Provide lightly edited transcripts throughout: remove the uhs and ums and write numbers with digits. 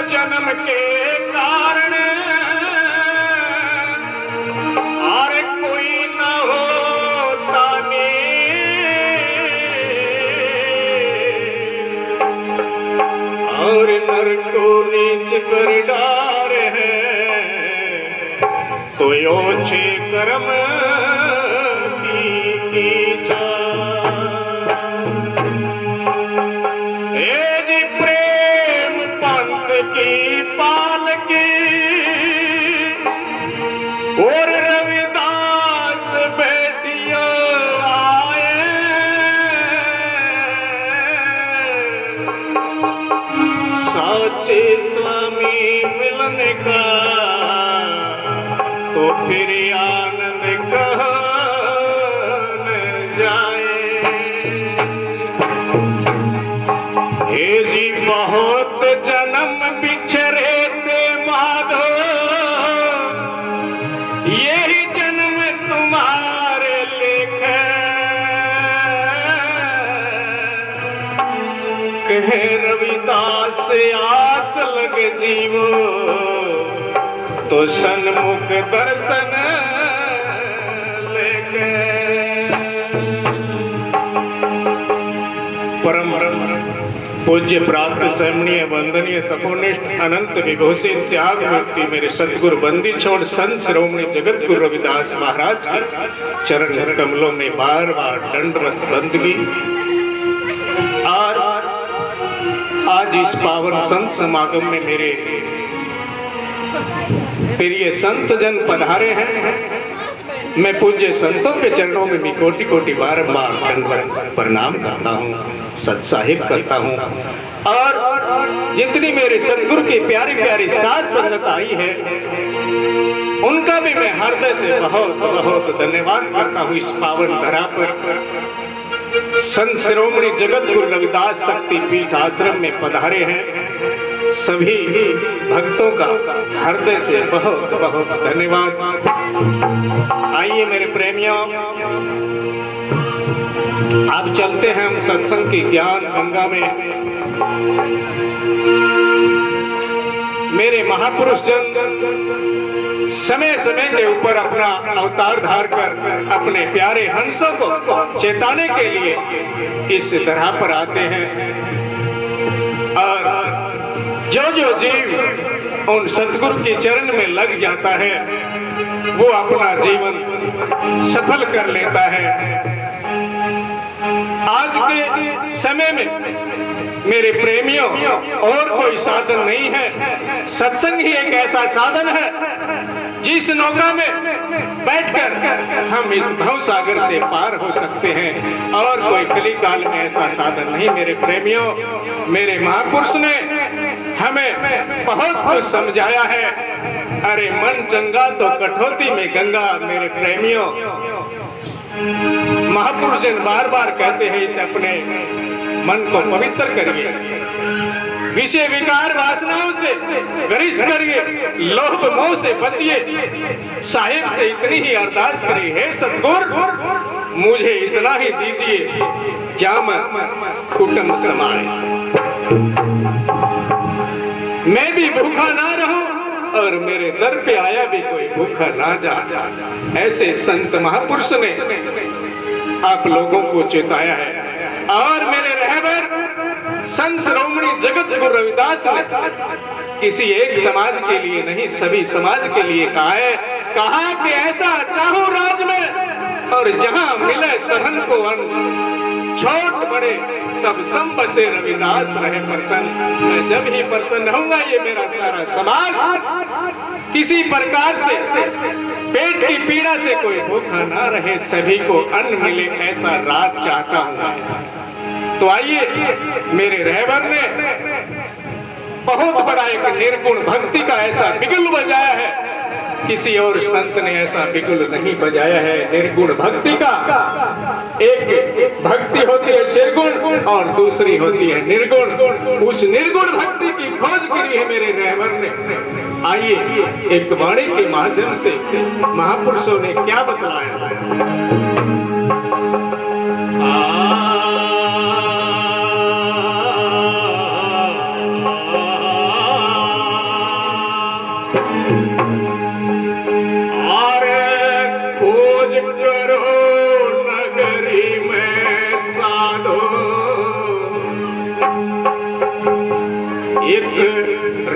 जन्म के कारण और कोई न होता ने और नर को नीच कर डारे हैं तो ओछे कर्म की जी प्रेम पंथ की पालकी और रविदास बेटिया आए साचे स्वामी मिलने का तो फिर आनंद कहाँ जाए। हे जी बहुत जन्म बिछरे थे माधो यही जन्म तुम्हारे लेखे कहे रविदास से आस लग जीवो तो सन्मुख दर्शन लेके परम पूज्य प्राप्त सहमणीय वंदनीय तपोनिष्ठ अनंत विभूषित त्याग मूर्ति मेरे सतगुरु बंदी छोड़ संत श्रोमणी जगत गुरु रविदास महाराज के चरण कमलों में बार बार दंडवत बंदगी। और आज इस पावन संत समागम में मेरे प्रिय संत जन पधारे हैं। मैं पूज्य संतों के चरणों में भी कोटि कोटि बारंबार दंडवत प्रणाम करता हूँ, सत्साहिब करता हूँ। और जितनी मेरे सतगुरु की प्यारी प्यारी साथ संगत आई है उनका भी मैं हृदय से बहुत बहुत धन्यवाद करता हूँ। इस पावन धरा पर संत शिरोमणि जगत गुरु रविदास शक्ति पीठ आश्रम में पधारे हैं सभी भक्तों का हृदय से बहुत बहुत धन्यवाद। आइए मेरे प्रेमियों, आप चलते हैं हम सत्संग की ज्ञान गंगा में। मेरे महापुरुष जन समय समय के ऊपर अपना अवतार धार कर अपने प्यारे हंसों को चेताने के लिए इस तरह पर आते हैं। और जो जो जीव उन सतगुरु के चरण में लग जाता है वो अपना जीवन सफल कर लेता है। आज के समय में मेरे प्रेमियों और कोई साधन नहीं है, सत्संग ही एक ऐसा साधन है जिस नौका में बैठकर हम इस भव सागर से पार हो सकते हैं। और कोई कली काल में ऐसा साधन नहीं मेरे प्रेमियों। मेरे महापुरुष ने हमें बहुत कुछ समझाया है। अरे मन चंगा तो कठौती में गंगा मेरे प्रेमियों। महापुरुष जन बार बार कहते हैं इसे अपने मन को पवित्र करिए, विषय विकार वासनाओं से गरिष्ठ करिए, लोभ मोह से बचिए। साहिब से इतनी ही अरदास करिए, हे सतगुरु मुझे इतना ही दीजिए जाम कुटुंब समाए, मैं भी भूखा ना रहूं और मेरे दर पे आया भी कोई भूखा ना जा। ऐसे संत महापुरुष ने आप लोगों को चेताया है। और मेरे रहबर संत शिरोमणि जगत गुरु रविदास ने किसी एक समाज के लिए नहीं सभी समाज के लिए कहा है। कहा कि ऐसा चाहो राज में और जहां मिले सहन को अन्न, छोट बड़े सब सम बसे रविदास रहे प्रसन्न। मैं जब ही प्रसन्न होऊंगा ये मेरा सारा समाज किसी प्रकार से पेट की पीड़ा से कोई भूखा ना रहे, सभी को अन्न मिले, ऐसा राज चाहता हूं। तो आइए, मेरे रहबर ने बहुत बड़ा एक निर्गुण भक्ति का ऐसा बिगुल बजाया है, किसी और संत ने ऐसा बिगुल नहीं बजाया है। निर्गुण भक्ति का एक भक्ति होती है निर्गुण और दूसरी होती है निर्गुण। उस निर्गुण भक्ति की खोज करी है मेरे रहबर ने। आइए एक वाणी के माध्यम से महापुरुषों ने क्या बतलाया।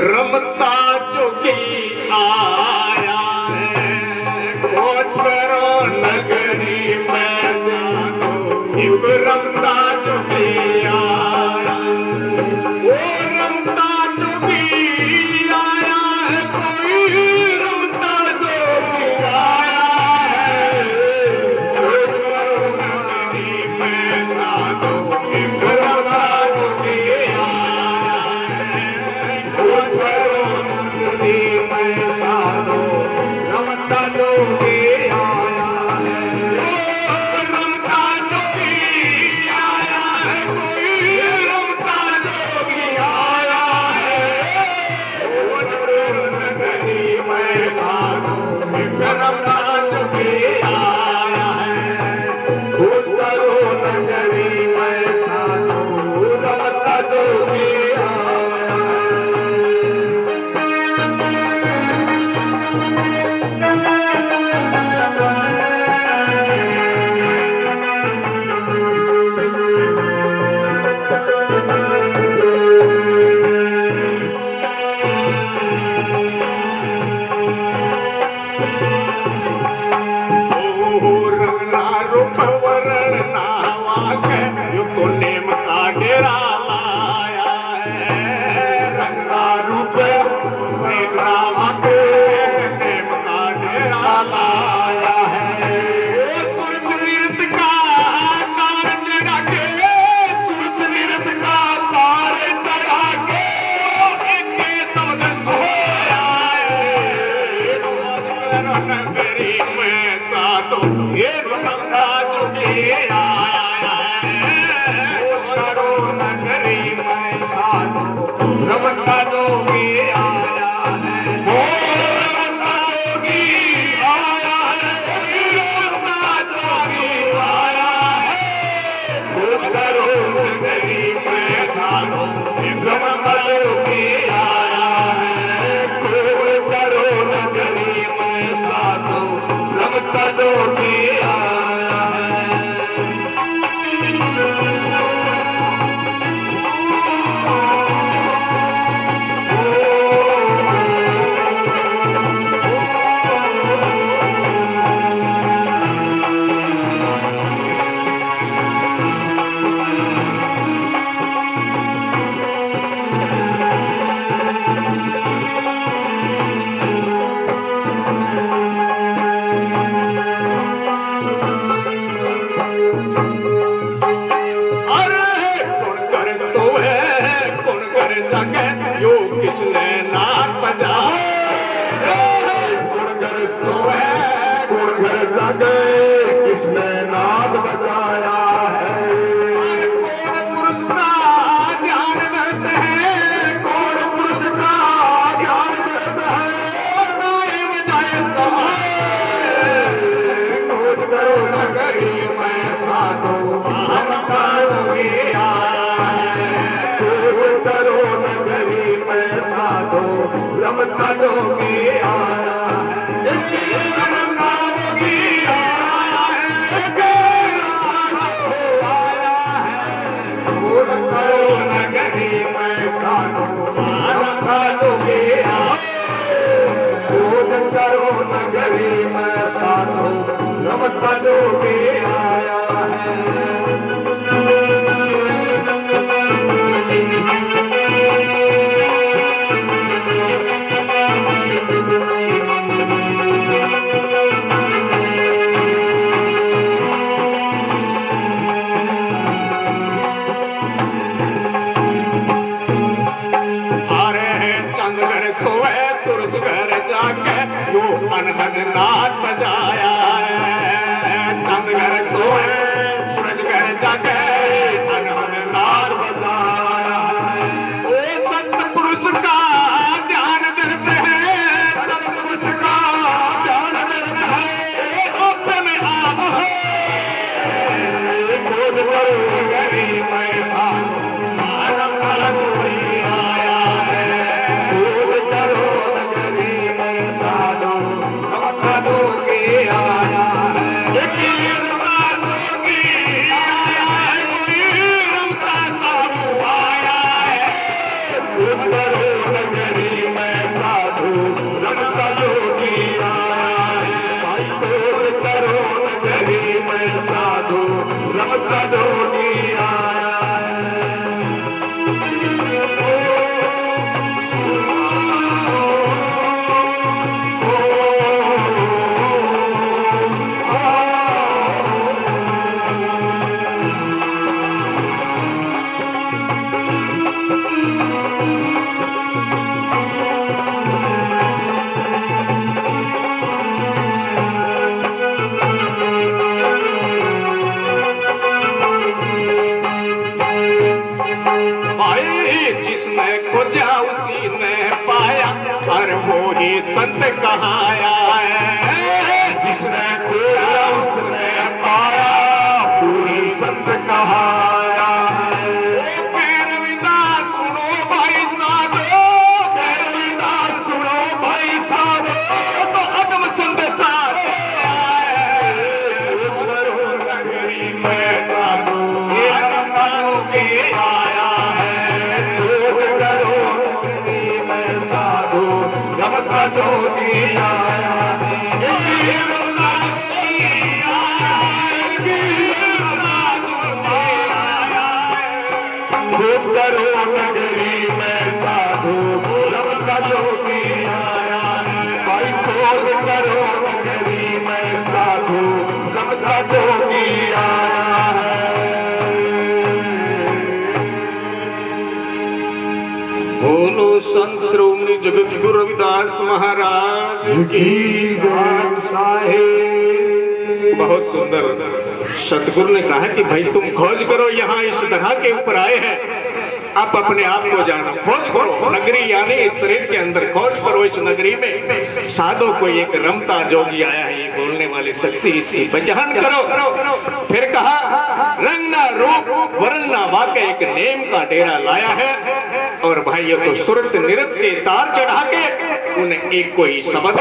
रमता जोगी आया है, खोज करो नगरी में जानो, शिव रमता जोगी आया, वो रमता जोगी आया है, कोई रमता जोगी आया है, खोज करो नगरी में जानो, शिव रमता जोगी रमता जोगी आया है, रमता जोगी आया है, कोई रमता जोगी आया है, नगरी में साधो रमता जोगी आया है, खोज करो नगरी में साधो रमता जोगी वरण नावा के यो तो नेम का डेरा लाया है, रंगा रूप नावा के नेम का डेरा लाया है, सूरज नृत्य का तार चढ़ा के, सूरज नृत्य का तार चढ़ा के, एक शब्द सोया है, नगरी में साधो ये रमता जोगी आया है, खोज करो नगरी में साधो रमता जोगी आया है, वो रमता जोगी आया है, रमता जोगी आया है, खोज करो नगरी में साधो रमता जोगी आया है, खोज करो नगरी में साधो रमता जोगी आया है। यो किसने नाक बजाया, गुणगर सोए गुणगर जागे, किसने नाक बजाया है, कौन पुरुष का ध्यान करते हैं, कौन पुरुष का ध्यान करता है, नाय बजाए खोज करो नगरी में साधो रमता जोगी आया है, खोज करो नगरी में साधो रमता जोगी आया है, रमता जोगी आया है, आया है, खोज करो नगरी में साधो रमता जोगी आया है, खोज करो नगरी में साधो रमता जोगी आया है। सूरज घर जाके जो अनहद नाच बजाया है, चंद घर सोए सूरज घर जाके अनहद नाच बजाया है, ओ सतपुरुष का ध्यान करते हैं, सतपुरुष का ध्यान करते हैं, अपने आप खोज करो नगरी में साधो रमता जोगी आया है, खोज करो नगरी में साधो रमता जोगी आया खोजा उसी ने पाया, और वो ही संत कहाया है। जिसने खोजा उसने पाया, पूरी संत कहाया है। रविदास सुनो भाई साधो, रविदास सुनो भाई साधो, तो अदम संत साथ नगरी में साधु अदम के आया है। नगरी में साधु गम जोगी आया है। खोज करो नगरी में साधु गम का जोगी आया है। भाई खोज करो नगरी में साधु गम का जोगी आया है। बोलो संत श्रोमणी जगत गुरु रविदास महाराज की जय साहेब। बहुत सुंदर। सतगुरु ने कहा कि भाई तुम खोज करो, यहाँ इस तरह के ऊपर आए हैं, आप अपने आप को जानो, खोज करो नगरी यानी इस शरीर के अंदर, खोज करो इस नगरी में साधो कोई एक रमता जोगी आया है, ये बोलने वाली शक्ति इसकी पहचान करो। फिर कहा रंग ना रूप वर्ण ना वाकई एक नेम का डेरा लाया है, और भाइयों को सुरत निरत के तार चढ़ा के उन्हें एक कोई शब्द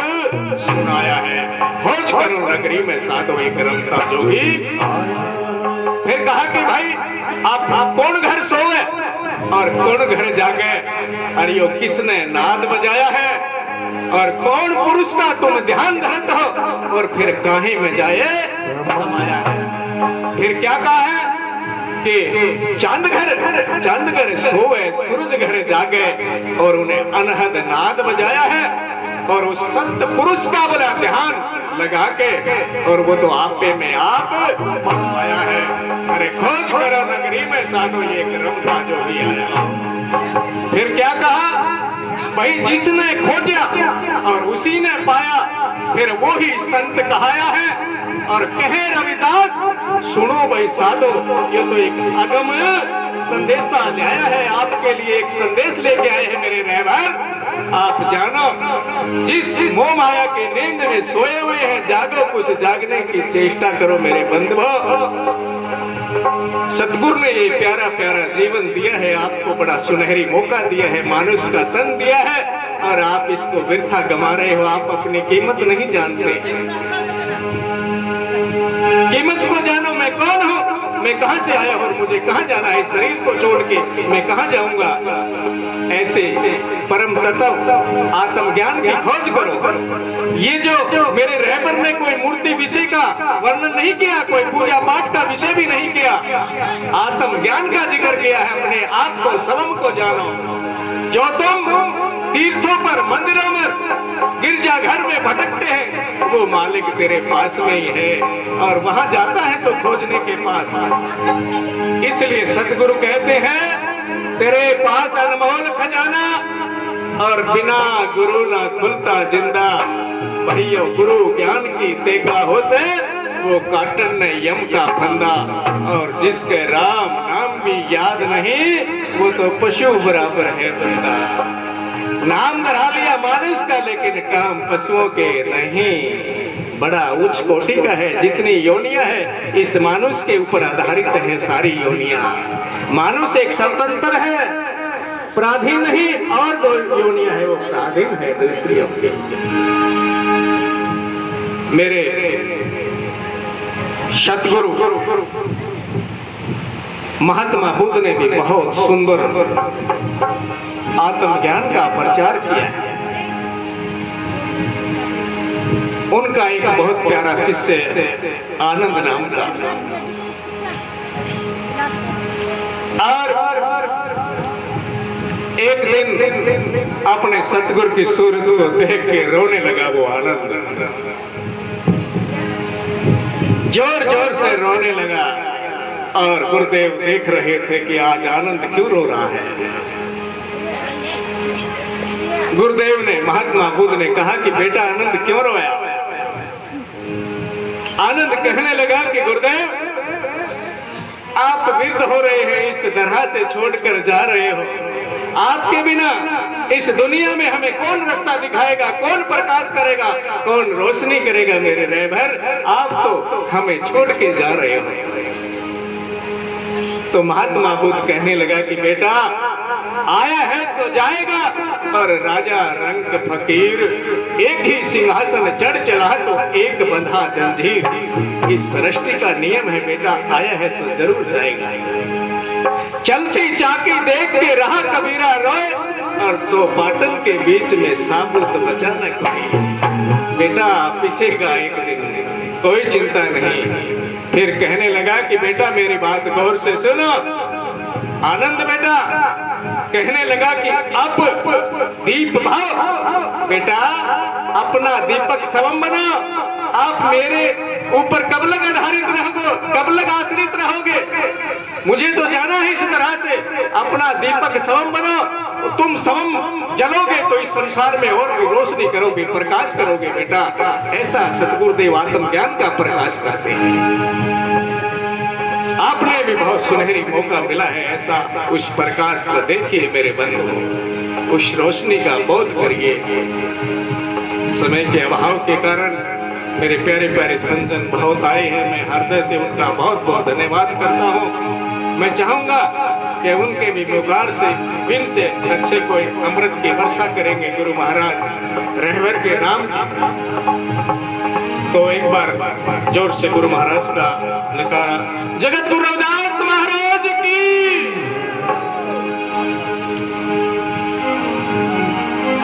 सुनाया है। खोज करो नगरी में साधो एक रमता जोगी। फिर कहा कि भाई आप कौन घर सोए और कौन घर जागे, और यो किसने नाद बजाया है, और कौन पुरुष का तुम ध्यान धरत हो, और फिर काहे में जाए समाया है। फिर क्या कहा है कि चांद घर सोए सूरज घर जागे, और उन्हें अनहद नाद बजाया है, और उस संत पुरुष का बड़ा ध्यान लगा के, और वो तो आपे में आप आया है। अरे खोज करो नगरी में साधो ये रमता जोगी आया। फिर क्या कहा भाई जिसने खोजा और उसी ने पाया, फिर वो ही संत कहाया है। और कहे रविदास सुनो भाई साधो, ये तो एक अगम संदेशा ले आया है, आपके लिए एक संदेश लेके आए हैं मेरे रहबर। आप जानो जिस मोह माया के नींद में सोए हुए हैं, जागो, कुछ जागने की चेष्टा करो मेरे बंधुओं। सतगुरु ने ये प्यारा प्यारा जीवन दिया है, आपको बड़ा सुनहरी मौका दिया है, मानुष का तन दिया है, और आप इसको व्यर्था गंवा रहे हो। आप अपनी कीमत नहीं जानते। कीमत को जानो, मैं कौन हूँ, मैं कहां से आया और मुझे कहां जाना है, शरीर को छोड़ के मैं कहां जाऊंगा। ऐसे परम तत्व आत्मज्ञान की खोज करो। ये जो मेरे रहबर ने कोई मूर्ति विषय का वर्णन नहीं किया, कोई पूजा पाठ का विषय भी नहीं किया, आत्मज्ञान का जिक्र किया है। अपने आप को स्वयं को जानो। जो तुम तीर्थों पर, मंदिरों में, गिरजाघर में भटकते हैं, वो मालिक तेरे पास में ही है, और वहां जाता है तो खोजने के पास। इसलिए सतगुरु कहते हैं तेरे पास अनमोल खजाना, और बिना गुरु ना खुलता जिंदा। भैया गुरु ज्ञान की तेगा हो से, वो काटन ने यम का फंदा, और जिसके राम नाम भी याद नहीं, वो तो पशु बराबर है बंदा। नाम धरा लिया मानुष का, लेकिन काम पशुओं के नहीं। बड़ा उच्च कोटि का है, जितनी योनियां है इस मानुष के ऊपर आधारित है सारी योनियां। मानुष एक स्वतंत्र है, पराधीन नहीं, और जो योनियां है वो पराधीन है दूसरी के। मेरे सतगुरु महात्मा बुद्ध ने भी बहुत सुंदर आत्मज्ञान का प्रचार किया है। उनका एक बहुत प्यारा शिष्य आनंद नाम का, और एक दिन अपने सतगुरु की सूरत को देख के रोने लगा वो आनंद, जोर जोर से रोने लगा। और गुरुदेव देख रहे थे कि आज आनंद क्यों रो रहा है। गुरुदेव ने, महात्मा बुद्ध ने कहा कि बेटा आनंद क्यों रोया। आनंद कहने लगा कि गुरुदेव आप वृद्ध हो रहे हैं, इस तरह से छोड़कर जा रहे हो, आपके बिना इस दुनिया में हमें कौन रास्ता दिखाएगा, कौन प्रकाश करेगा, कौन रोशनी करेगा मेरे रहबर। आप तो हमें छोड़ के जा रहे हो। तो महात्मा बुद्ध कहने लगा कि बेटा, आया है सो जाएगा, और राजा रंग फकीर एक ही सिंहासन चढ़ चला तो एक बंधा जंजीर। इस सृष्टि का नियम है बेटा, आया है सो जरूर जाएगा। चलती चाकी देख के रहा कबीरा रोए, और दो पाटन के बीच में साबुत बचा न कोई। बेटा पिसेगा एक दिन, कोई चिंता नहीं। फिर कहने लगा कि बेटा मेरी बात गौर से सुनो। आनंद बेटा कहने लगा कि अब दीप भाव, बेटा अपना दीपक स्वयं बनाओ। आप मेरे ऊपर कब लग आधारित रहोगे, कब लग आश्रित रहोगे? मुझे तो जाना है इस तरह से। अपना दीपक स्वयं बनाओ। तुम स्वयं जलोगे तो इस संसार में और भी रोशनी करोगे, प्रकाश करोगे बेटा। ऐसा सतगुरुदेव आत्मज्ञान का प्रकाश करते हैं। आपने भी बहुत सुनहरी मौका मिला है ऐसा। उस प्रकाश को देखिए मेरे बंधु, उस रोशनी का बोध करिए। समय के अभाव के कारण मेरे प्यारे प्यारे संजन बहुत आए हैं, मैं हृदय से उनका बहुत बहुत धन्यवाद करता हूँ। मैं चाहूंगा कि उनके भी मुखार से बिन से अच्छे कोई अमृत की वर्षा करेंगे गुरु महाराज रहबर के नाम की। तो एक बार जोर से गुरु महाराज का नकारा। जगत गुरु रविदास